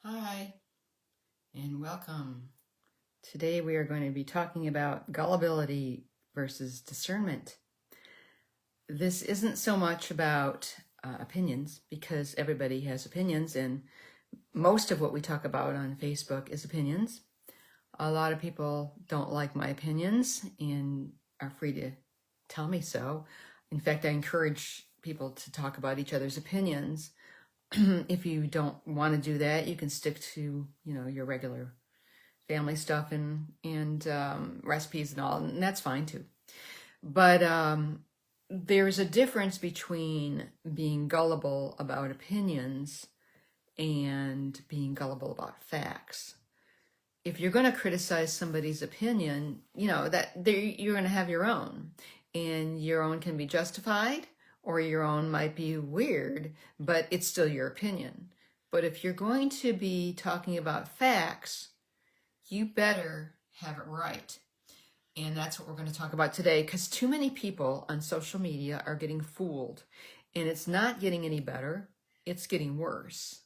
Hi, and welcome. Today we are going to be talking about gullibility versus discernment. This isn't so much about opinions, because everybody has opinions, and most of what we talk about on Facebook is opinions. A lot of people don't like my opinions and are free to tell me so. In fact, I encourage people to talk about each other's opinions. If you don't want to do that, you can stick to, your regular family stuff and recipes and all, and that's fine too. But there's a difference between being gullible about opinions and being gullible about facts. If you're going to criticize somebody's opinion, that you're going to have your own, and your own can be justified, or your own might be weird, but it's still your opinion. But if you're going to be talking about facts, you better have it right. And that's what we're going to talk about today, because too many people on social media are getting fooled, and it's not getting any better, it's getting worse.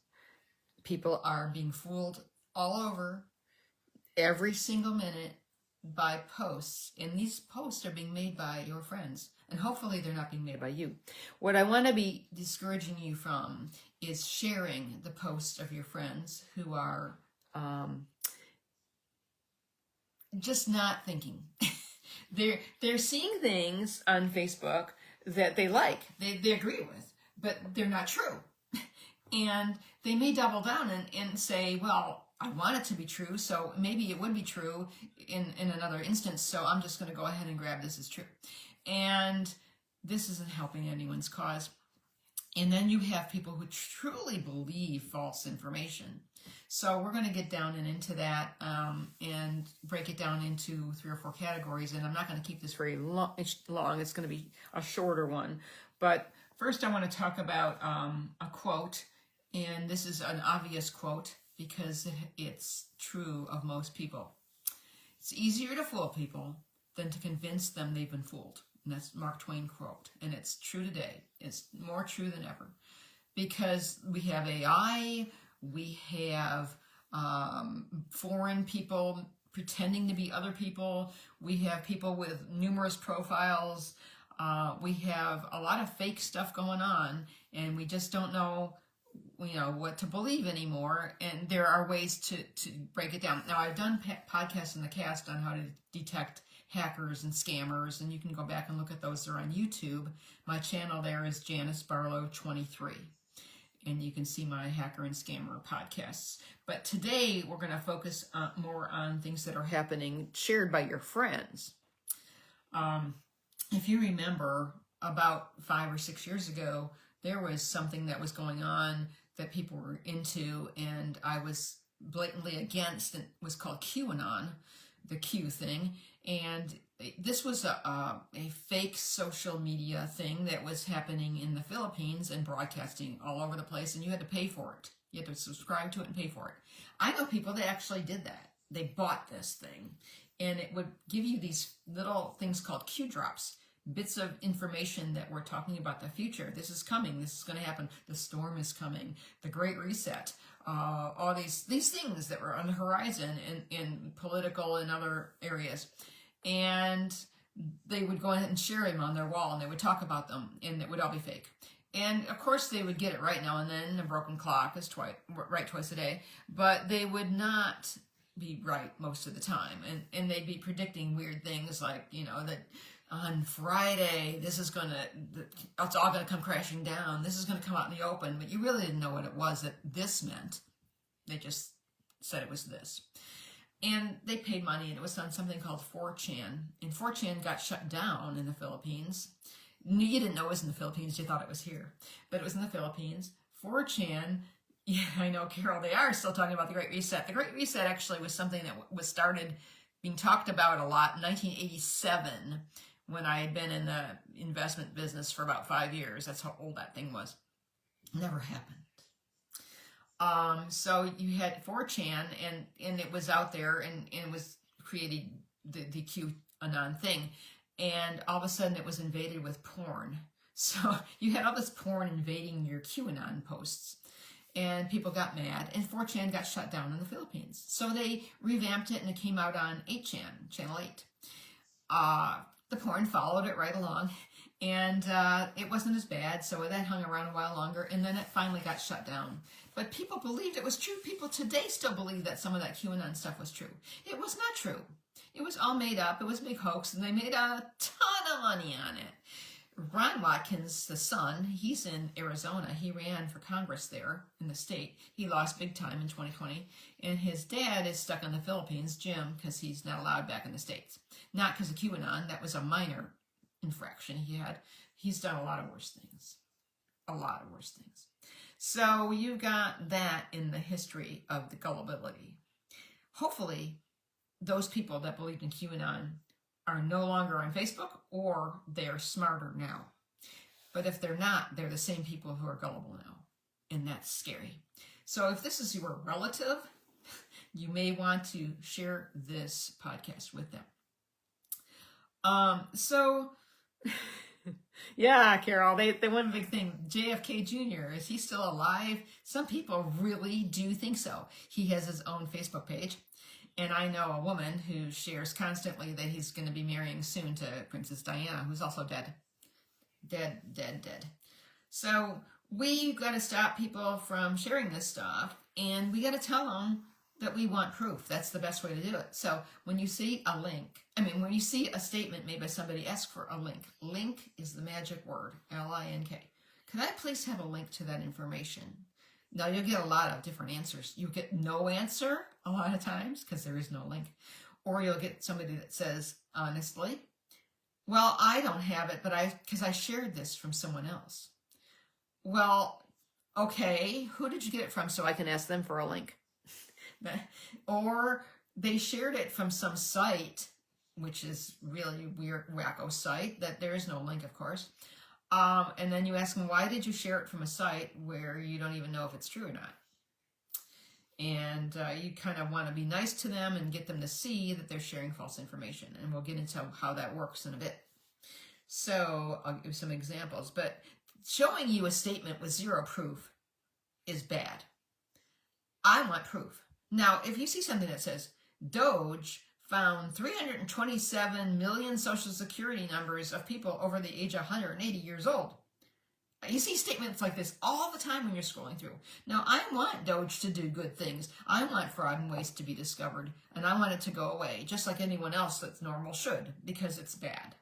People are being fooled all over every single minute by posts, and these posts are being made by your friends, and hopefully they're not being made by you. What I want to be discouraging you from is sharing the posts of your friends who are just not thinking. They're seeing things on Facebook that they like, they agree with, but they're not true. And they may double down and say, well, I want it to be true, so maybe it would be true in another instance, so I'm just going to go ahead and grab this as true. And this isn't helping anyone's cause. And then you have people who truly believe false information. So we're going to get down and into that and break it down into 3 or 4 categories. And I'm not going to keep this very long. It's going to be a shorter one. But first I want to talk about a quote. And this is an obvious quote because it's true of most people. It's easier to fool people than to convince them they've been fooled. And that's Mark Twain quote. And it's true today. It's more true than ever. Because we have AI, we have foreign people pretending to be other people, we have people with numerous profiles, we have a lot of fake stuff going on, and we just don't know what to believe anymore, and there are ways to break it down. Now, I've done podcasts in the past on how to detect hackers and scammers, and you can go back and look at those. They're on YouTube. My channel there is Janice Barlow 23, and you can see my hacker and scammer podcasts. But today we're going to focus more on things that are happening shared by your friends. If you remember, about 5 or 6 years ago, there was something that was going on that people were into, and I was blatantly against. It was called QAnon, the Q thing, and this was a fake social media thing that was happening in the Philippines and broadcasting all over the place, and you had to pay for it. You had to subscribe to it and pay for it. I know people that actually did that. They bought this thing, and it would give you these little things called Q drops, bits of information that we're talking about the future. This is coming. This is going to happen. The storm is coming. The Great Reset. All these things that were on the horizon in political and other areas. And they would go ahead and share them on their wall, and they would talk about them, and it would all be fake. And of course they would get it right now and then. A broken clock is right twice a day. But they would not be right most of the time. And they'd be predicting weird things like, that on Friday, it's all going to come crashing down. This is going to come out in the open. But you really didn't know what it was that this meant. They just said it was this. And they paid money, and it was on something called 4chan. And 4chan got shut down in the Philippines. You didn't know it was in the Philippines. You thought it was here. But it was in the Philippines. 4chan, yeah, I know, Carol, they are still talking about the Great Reset. The Great Reset actually was something that was started being talked about a lot in 1987, when I had been in the investment business for about 5 years. That's how old that thing was. Never happened. So you had 4chan, and it was out there, and it was created the QAnon thing, and all of a sudden it was invaded with porn. So you had all this porn invading your QAnon posts, and people got mad, and 4chan got shut down in the Philippines. So they revamped it, and it came out on 8chan, Channel 8. The porn followed it right along, and it wasn't as bad, so that hung around a while longer, and then it finally got shut down. But people believed it was true. People today still believe that some of that QAnon stuff was true. It was not true. It was all made up. It was a big hoax, and they made a ton of money on it. Ron Watkins, the son, he's in Arizona. He ran for Congress there in the state. He lost big time in 2020. And his dad is stuck in the Philippines, Jim, because he's not allowed back in the States. Not because of QAnon. That was a minor infraction he had. He's done a lot of worse things. A lot of worse things. So you got that in the history of the gullibility. Hopefully, those people that believed in QAnon are no longer on Facebook, or they're smarter now. But if they're not, they're the same people who are gullible now, and that's scary. So if this is your relative, you may want to share this podcast with them. Yeah, Carol, they one big thing, JFK Jr., is he still alive? Some people really do think so. He has his own Facebook page. And I know a woman who shares constantly that he's going to be marrying soon to Princess Diana, who's also dead. Dead. So we got to stop people from sharing this stuff, and we got to tell them that we want proof. That's the best way to do it. So when you see a link, when you see a statement made by somebody, ask for a link. Link is the magic word, L-I-N-K. Could I please have a link to that information? Now, you'll get a lot of different answers. You'll get no answer a lot of times because there is no link. Or you'll get somebody that says, honestly, well, I don't have it, because I shared this from someone else. Well, okay, who did you get it from so I can ask them for a link? Or they shared it from some site, which is really weird, wacko site, that there is no link, of course. And then you ask them, why did you share it from a site where you don't even know if it's true or not? And you kind of want to be nice to them and get them to see that they're sharing false information. And we'll get into how that works in a bit. So I'll give some examples. But showing you a statement with zero proof is bad. I want proof. Now, if you see something that says, Doge found 327 million social security numbers of people over the age of 180 years old. You see statements like this all the time when you're scrolling through. Now, I want Doge to do good things. I want fraud and waste to be discovered, and I want it to go away, just like anyone else that's normal should, because it's bad.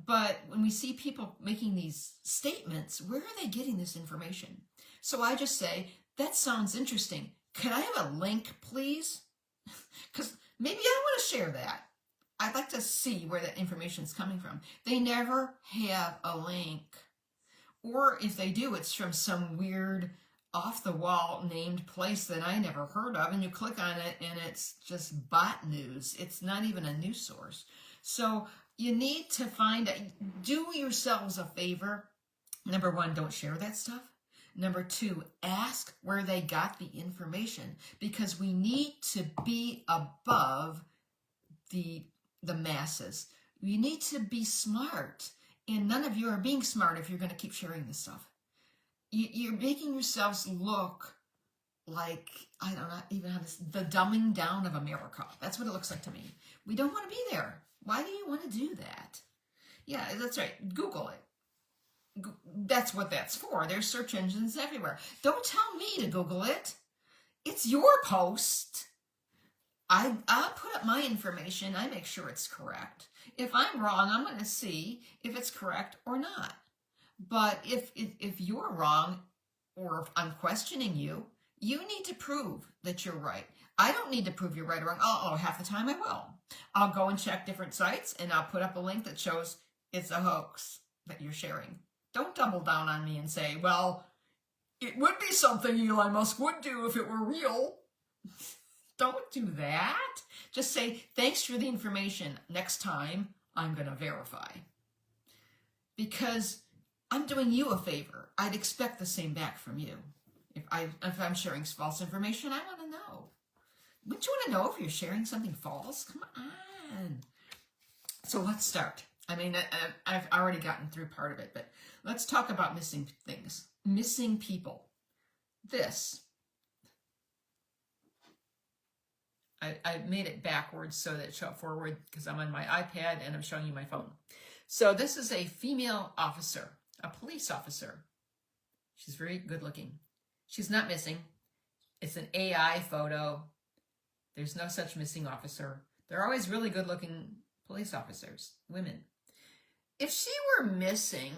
But when we see people making these statements, where are they getting this information? So I just say, that sounds interesting. Could I have a link, please? Because maybe I want to share that. I'd like to see where that information is coming from. They never have a link. Or if they do, it's from some weird off-the-wall named place that I never heard of, and you click on it and it's just bot news. It's not even a news source. So you need to do yourselves a favor. Number one, don't share that stuff. Number two, ask where they got the information, because we need to be above the masses. We need to be smart, and none of you are being smart if you're going to keep sharing this stuff. You're making yourselves look like, I don't know even how to, the dumbing down of America. That's what it looks like to me. We don't want to be there. Why do you want to do that? Yeah, that's right. Google it. That's what that's for. There's search engines everywhere. Don't tell me to Google it. It's your post. I'll put up my information. I make sure it's correct. If I'm wrong, I'm going to see if it's correct or not. But if you're wrong, or if I'm questioning you, you need to prove that you're right. I don't need to prove you're right or wrong. Half the time I will. I'll go and check different sites, and I'll put up a link that shows it's a hoax that you're sharing. Don't double down on me and say, well, it would be something Elon Musk would do if it were real. Don't do that. Just say, thanks for the information. Next time, I'm going to verify. Because I'm doing you a favor. I'd expect the same back from you. If I'm sharing false information, I want to know. Wouldn't you want to know if you're sharing something false? Come on. So let's start. I've already gotten through part of it, but let's talk about missing things. Missing people. this. I made it backwards so that it showed forward because I'm on my iPad and I'm showing you my phone. So this is a female officer, a police officer. She's very good looking. She's not missing. It's an AI photo. There's no such missing officer. They're always really good looking police officers, women. If she were missing,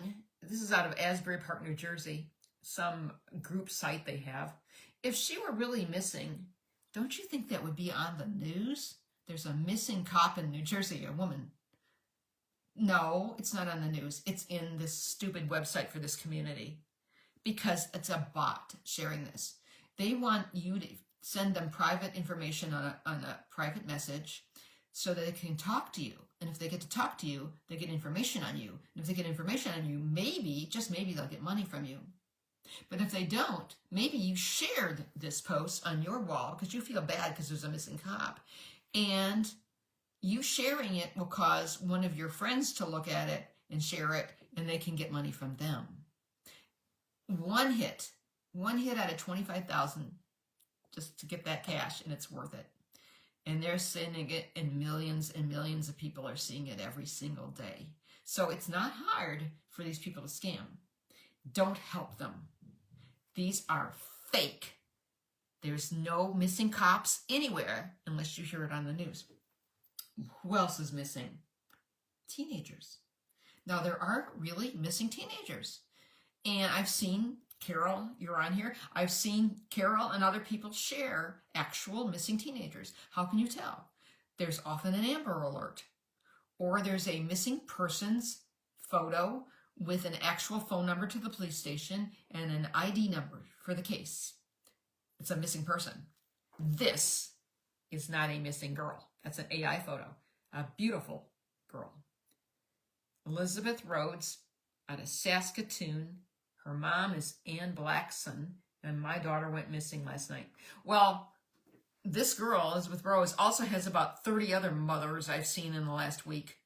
this is out of Asbury Park, New Jersey, some group site they have. If she were really missing, don't you think that would be on the news? There's a missing cop in New Jersey, a woman. No, it's not on the news. It's in this stupid website for this community because it's a bot sharing this. They want you to send them private information on a private message so that they can talk to you. And if they get to talk to you, they get information on you. And if they get information on you, maybe, just maybe, they'll get money from you. But if they don't, maybe you shared this post on your wall because you feel bad because there's a missing cop. And you sharing it will cause one of your friends to look at it and share it, and they can get money from them. One hit out of 25,000 just to get that cash, and it's worth it. And they're sending it, and millions of people are seeing it every single day. So it's not hard for these people to scam. Don't help them. These are fake. There's no missing cops anywhere unless you hear it on the news. Who else is missing? Teenagers. Now, there are really missing teenagers. And I've seen, Carol, you're on here, I've seen Carol and other people share actual missing teenagers. How can you tell? There's often an Amber Alert, or there's a missing persons photo with an actual phone number to the police station and an ID number for the case. It's a missing person. This is not a missing girl. That's an AI photo. A beautiful girl. Elizabeth Rhodes out of Saskatoon. Her mom is Ann Blackson, and my daughter went missing last night. Well, this girl, Elizabeth Rhodes, also has about 30 other mothers I've seen in the last week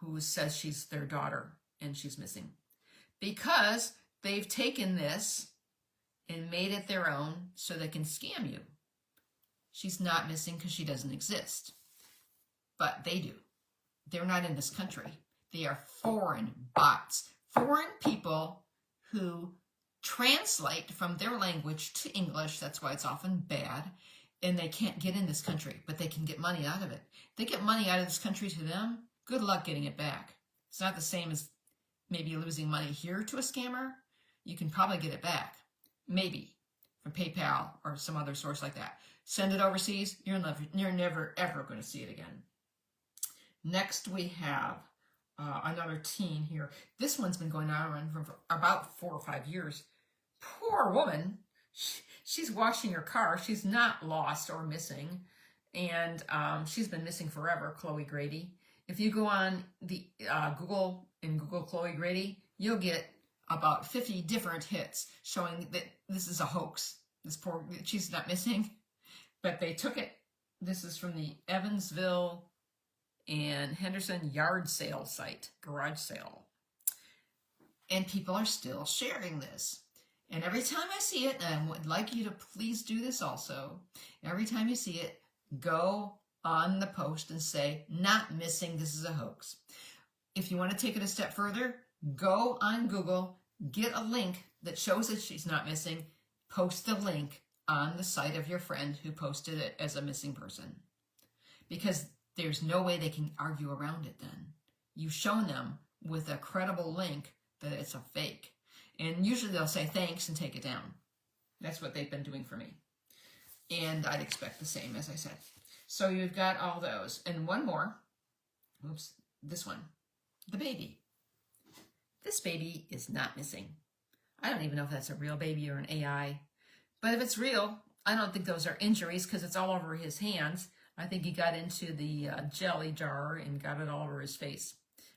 who says she's their daughter and she's missing. Because they've taken this and made it their own so they can scam you. She's not missing because she doesn't exist. But they do. They're not in this country. They are foreign bots. Foreign people who translate from their language to English. That's why it's often bad. And they can't get in this country, but they can get money out of it. They get money out of this country to them. Good luck getting it back. It's not the same as maybe losing money here to a scammer. You can probably get it back. Maybe from PayPal or some other source like that. Send it overseas, you're never ever going to see it again. Next we have another teen here. This one's been going on for about 4 or 5 years. Poor woman. She's washing her car. She's not lost or missing. And she's been missing forever, Chloe Grady. If you go on the Google Chloe Grady, you'll get about 50 different hits showing that this is a hoax. She's not missing. But they took it. This is from the Evansville and Henderson yard sale site, garage sale. And people are still sharing this. And every time I see it, and I would like you to please do this also, every time you see it, go on the post and say, not missing, this is a hoax. If you want to take it a step further, go on Google, get a link that shows that she's not missing, post the link on the site of your friend who posted it as a missing person. Because there's no way they can argue around it then. You've shown them with a credible link that it's a fake. And usually they'll say thanks and take it down. That's what they've been doing for me. And I'd expect the same, as I said. So you've got all those. And one more. Oops, this one. The baby. This baby is not missing. I don't even know if that's a real baby or an AI. But if it's real, I don't think those are injuries because it's all over his hands. I think he got into the jelly jar and got it all over his face,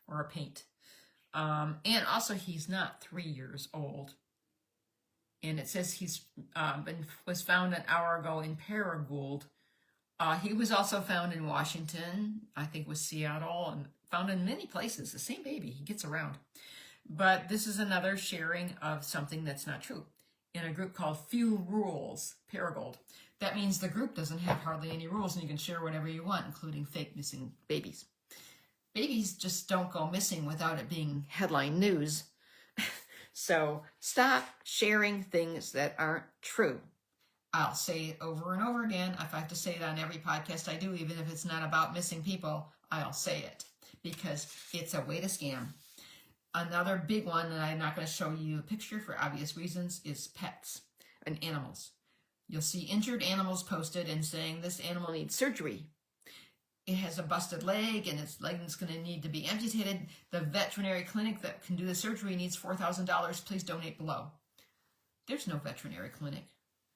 or a paint. And also, he's not 3 years old. And it says he's was found an hour ago in Paragould. He was also found in Washington, I think was Seattle, and found in many places. The same baby, he gets around. But this is another sharing of something that's not true. in a group called Few Rules, Paragold. That means the group doesn't have hardly any rules and you can share whatever you want, including fake missing babies. Babies just don't go missing without it being headline news. So stop sharing things that aren't true. I'll say it over and over again. If I have to say it on every podcast I do, even if it's not about missing people, I'll say it because it's a way to scam. Another big one, and I'm not going to show you a picture for obvious reasons, is pets and animals. You'll see injured animals posted and saying this animal needs surgery. It has a busted leg and its leg is going to need to be amputated. The veterinary clinic that can do the surgery needs $4,000. Please donate below. There's no veterinary clinic.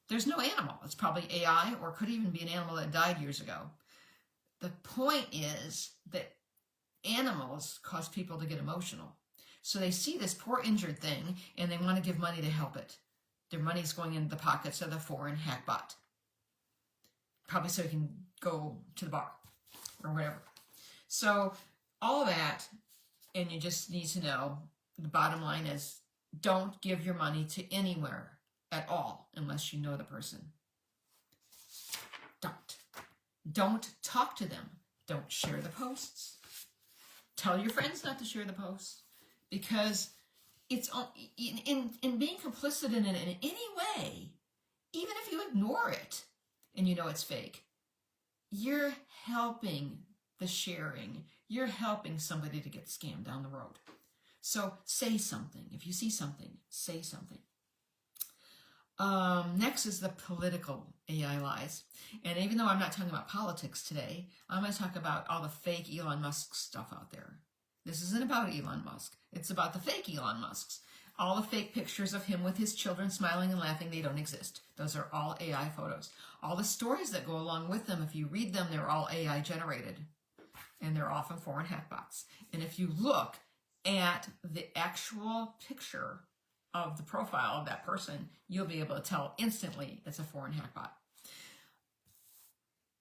There's no animal. It's probably AI or could even be an animal that died years ago. The point is that animals cause people to get emotional. So they see this poor injured thing and they want to give money to help it. Their money's going into the pockets of the foreign hackbot. Probably so he can go to the bar or whatever. So all of that, and you just need to know, the bottom line is don't give your money to anywhere at all unless you know the person. Don't talk to them. Don't share the posts. Tell your friends not to share the posts because it's in being complicit in it in any way, even if you ignore it and you know it's fake, you're helping the sharing. You're helping somebody to get scammed down the road. So say something. If you see something, say something. Next is the political AI lies. And even though I'm not talking about politics today, I'm going to talk about all the fake Elon Musk stuff out there. This isn't about Elon Musk. It's about the fake Elon Musks. All the fake pictures of him with his children smiling and laughing, they don't exist. Those are all AI photos. All the stories that go along with them, if you read them, they're all AI generated. And they're often foreign hackbots. And if you look at the actual picture of the profile of that person, you'll be able to tell instantly it's a foreign hackbot.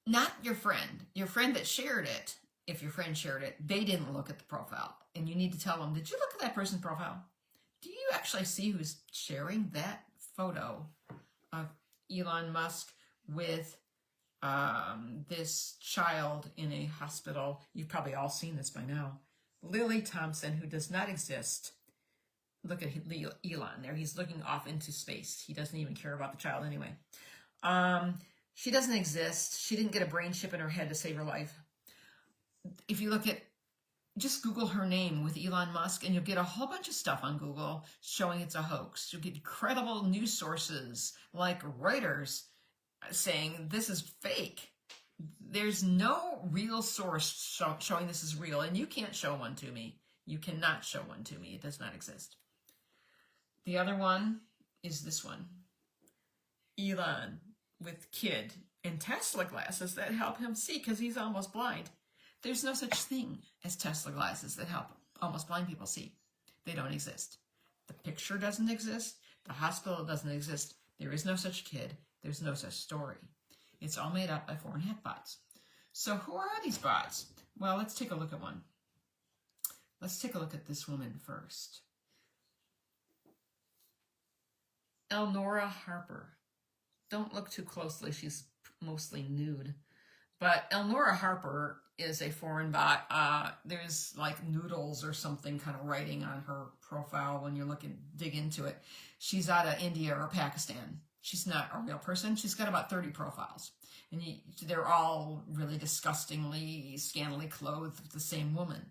Not your friend. Your friend that shared it, if your friend shared it, they didn't look at the profile. And you need to tell them, did you look at that person's profile? Do you actually see who's sharing that photo of Elon Musk with this child in a hospital? You've probably all seen this by now. Lily Thompson, who does not exist. Look at Elon there. He's looking off into space. He doesn't even care about the child anyway. She doesn't exist. She didn't get a brain chip in her head to save her life. If you look at, just Google her name with Elon Musk and you'll get a whole bunch of stuff on Google showing it's a hoax. You'll get credible news sources like Reuters saying this is fake. There's no real source showing this is real, and you can't show one to me. You cannot show one to me. It does not exist. The other one is this one. Elon with kid in Tesla glasses that help him see because he's almost blind. There's no such thing as Tesla glasses that help almost blind people see. They don't exist. The picture doesn't exist. The hospital doesn't exist. There is no such kid. There's no such story. It's all made up by foreign hackbots. So who are these bots? Well, let's take a look at one. Let's take a look at this woman first. Elnora Harper. Don't look too closely. She's mostly nude. But Elnora Harper is a foreign bot. There's like noodles or something kind of writing on her profile when you dig into it. She's out of India or Pakistan. She's not a real person. She's got about 30 profiles. And they're all really disgustingly, scantily clothed with the same woman.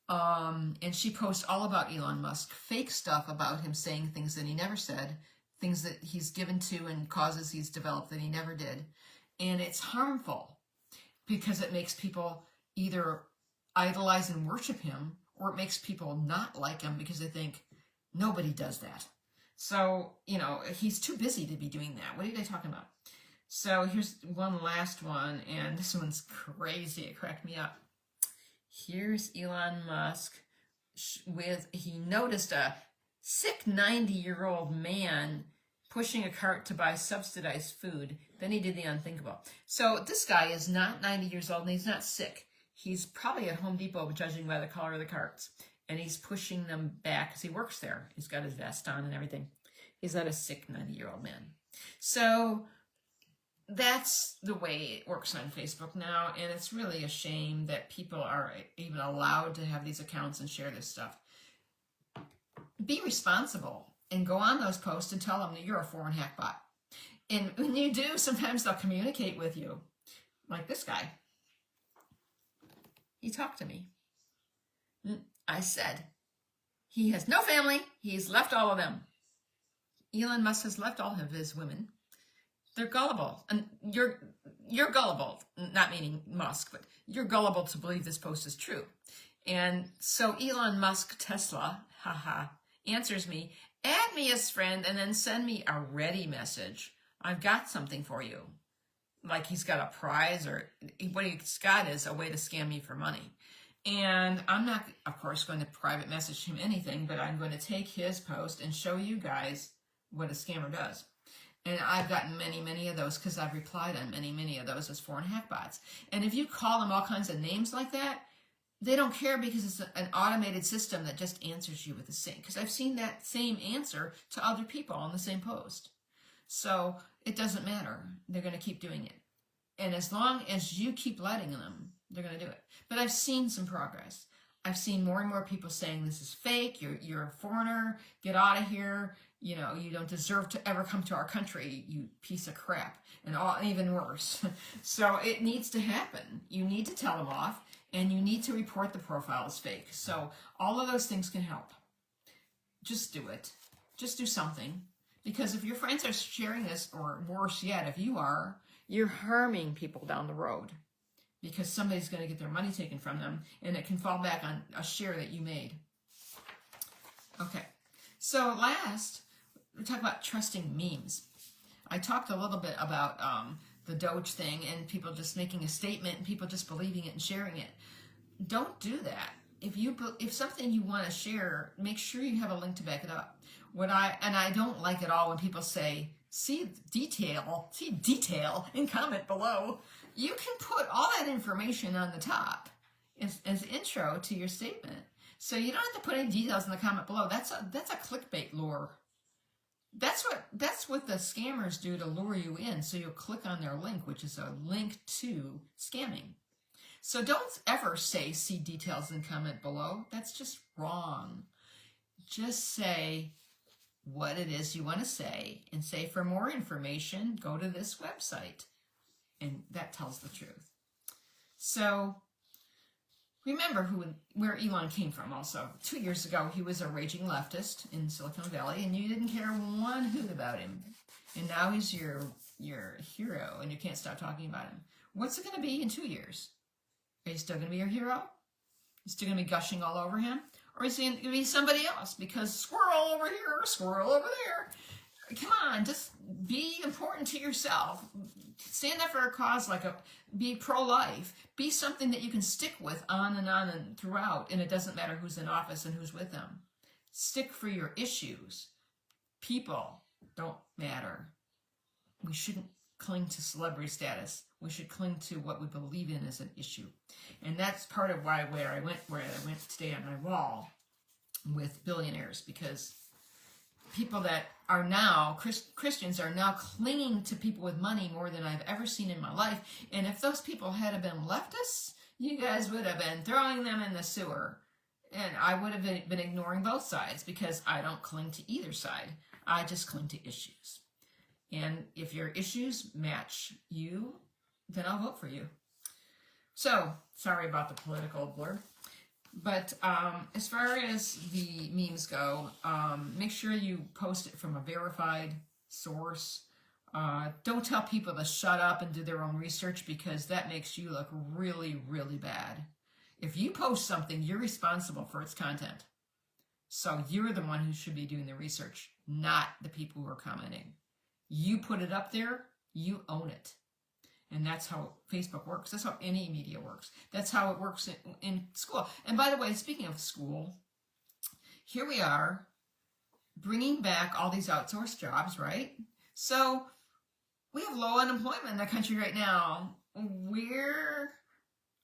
And she posts all about Elon Musk, fake stuff about him saying things that he never said, things that he's given to and causes he's developed that he never did. And it's harmful because it makes people either idolize and worship him, or it makes people not like him because they think nobody does that. So, he's too busy to be doing that. What are they talking about? So here's one last one, and this one's crazy. It cracked me up. Here's Elon Musk he noticed a sick 90-year-old man pushing a cart to buy subsidized food. Then he did the unthinkable. So this guy is not 90 years old and he's not sick. He's probably at Home Depot, judging by the color of the carts. And he's pushing them back because he works there. He's got his vest on and everything. He's not a sick 90-year-old man. So that's the way it works on Facebook now, and it's really a shame that people are even allowed to have these accounts and share this stuff. Be responsible and go on those posts and tell them that you're a foreign hack bot. And when you do, sometimes they'll communicate with you. Like this guy. He talked to me. I said, he has no family. He's left all of them. Elon Musk has left all of his women. They're gullible. And you're gullible, not meaning Musk, but you're gullible to believe this post is true. And so Elon Musk Tesla, answers me, add me as friend, and then send me a ready message. I've got something for you. Like he's got a prize, or what he's got is a way to scam me for money. And I'm not, of course, going to private message him anything, but I'm going to take his post and show you guys what a scammer does. And I've gotten many, many of those because I've replied on many, many of those as foreign hack bots. And if you call them all kinds of names like that, they don't care because it's an automated system that just answers you with the same. Because I've seen that same answer to other people on the same post. So it doesn't matter. They're going to keep doing it. And as long as you keep letting them, they're going to do it. But I've seen some progress. I've seen more and more people saying this is fake. You're a foreigner. Get out of here. You know, you don't deserve to ever come to our country, you piece of crap. And even worse. So it needs to happen. You need to tell them off, and you need to report the profile as fake. So all of those things can help. Just do it. Just do something. Because if your friends are sharing this, or worse yet, if you are, you're harming people down the road. Because somebody's going to get their money taken from them, and it can fall back on a share that you made. Okay. So last, we talk about trusting memes. I talked a little bit about the Doge thing and people just making a statement and people just believing it and sharing it. Don't do that. If something you want to share, make sure you have a link to back it up. I don't like it all when people say, see detail and comment below. You can put all that information on the top as intro to your statement. So you don't have to put any details in the comment below. That's a clickbait lure. That's what the scammers do to lure you in. So you'll click on their link, which is a link to scamming. So don't ever say see details and comment below. That's just wrong. Just say what it is you want to say and say for more information, go to this website. And that tells the truth. So remember where Elon came from also. 2 years ago, he was a raging leftist in Silicon Valley, and you didn't care one hoot about him. And now he's your hero, and you can't stop talking about him. What's it going to be in 2 years? Are you still going to be your hero? You still going to be gushing all over him? Or is he going to be somebody else? Because squirrel over here, squirrel over there. Come on, just be important to yourself. Stand up for a cause be pro-life. Be something that you can stick with on and throughout, and it doesn't matter who's in office and who's with them. Stick for your issues. People don't matter. We shouldn't cling to celebrity status. We should cling to what we believe in as an issue. And that's part of where I went today on my wall with billionaires, because people that are now, Christians are now clinging to people with money more than I've ever seen in my life. And if those people had been leftists, you guys would have been throwing them in the sewer. And I would have been ignoring both sides, because I don't cling to either side. I just cling to issues. And if your issues match you, then I'll vote for you. So, sorry about the political blurb. But as far as the memes go, make sure you post it from a verified source. Don't tell people to shut up and do their own research, because that makes you look really, really bad. If you post something, you're responsible for its content. So you're the one who should be doing the research, not the people who are commenting. You put it up there, you own it. And that's how Facebook works. That's how any media works. That's how it works in school. And by the way, speaking of school, here we are bringing back all these outsourced jobs, right? So we have low unemployment in the country right now. Where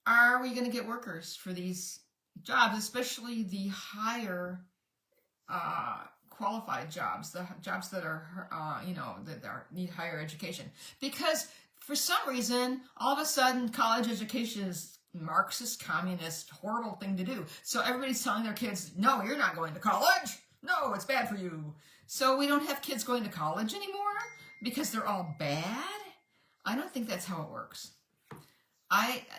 are we going to get workers for these jobs, especially the higher qualified jobs, the jobs that are, need higher education. Because for some reason, all of a sudden, college education is Marxist, communist, horrible thing to do. So everybody's telling their kids, no, you're not going to college. No, it's bad for you. So we don't have kids going to college anymore because they're all bad. I don't think that's how it works.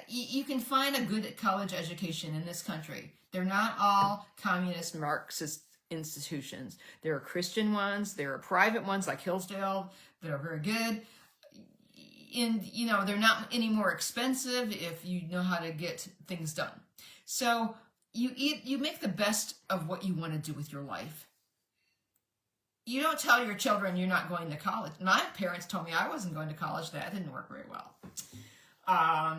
You can find a good college education in this country. They're not all communist, Marxist institutions. There are Christian ones. There are private ones like Hillsdale that are very good. And, they're not any more expensive if you know how to get things done. So you make the best of what you want to do with your life. You don't tell your children you're not going to college. My parents told me I wasn't going to college. That didn't work very well.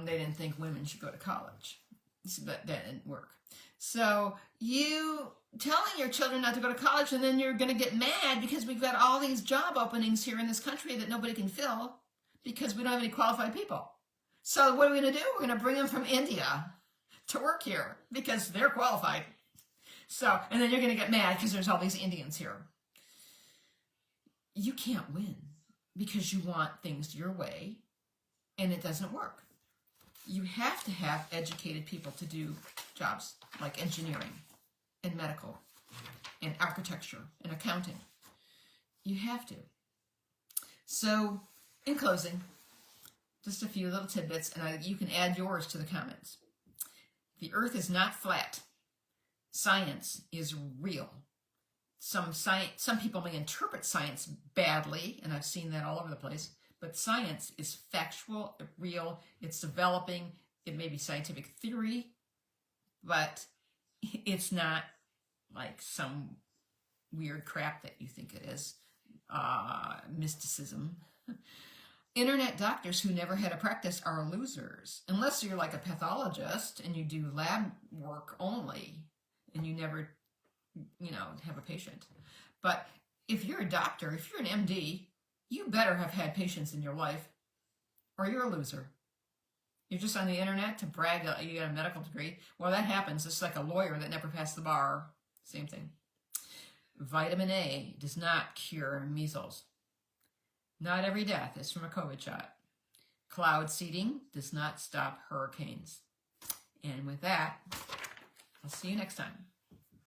They didn't think women should go to college. So that didn't work. So you telling your children not to go to college, and then you're going to get mad because we've got all these job openings here in this country that nobody can fill because we don't have any qualified people. So what are we going to do? We're going to bring them from India to work here because they're qualified. So, and then you're going to get mad because there's all these Indians here. You can't win because you want things your way, and it doesn't work. You have to have educated people to do jobs like engineering and medical and architecture and accounting. You have to. So, in closing, just a few little tidbits, and you can add yours to the comments. The earth is not flat. Science is real. Some people may interpret science badly, and I've seen that all over the place, but science is factual, real, it's developing. It may be scientific theory, but it's not like some weird crap that you think it is, mysticism. Internet doctors who never had a practice are losers, unless you're like a pathologist and you do lab work only, and you never have a patient. But if you're a doctor, if you're an MD, you better have had patients in your life, or you're a loser. You're just on the internet to brag that you got a medical degree. Well, that happens. It's like a lawyer that never passed the bar. Same thing. Vitamin A does not cure measles. Not every death is from a COVID shot. Cloud seeding does not stop hurricanes. And with that, I'll see you next time.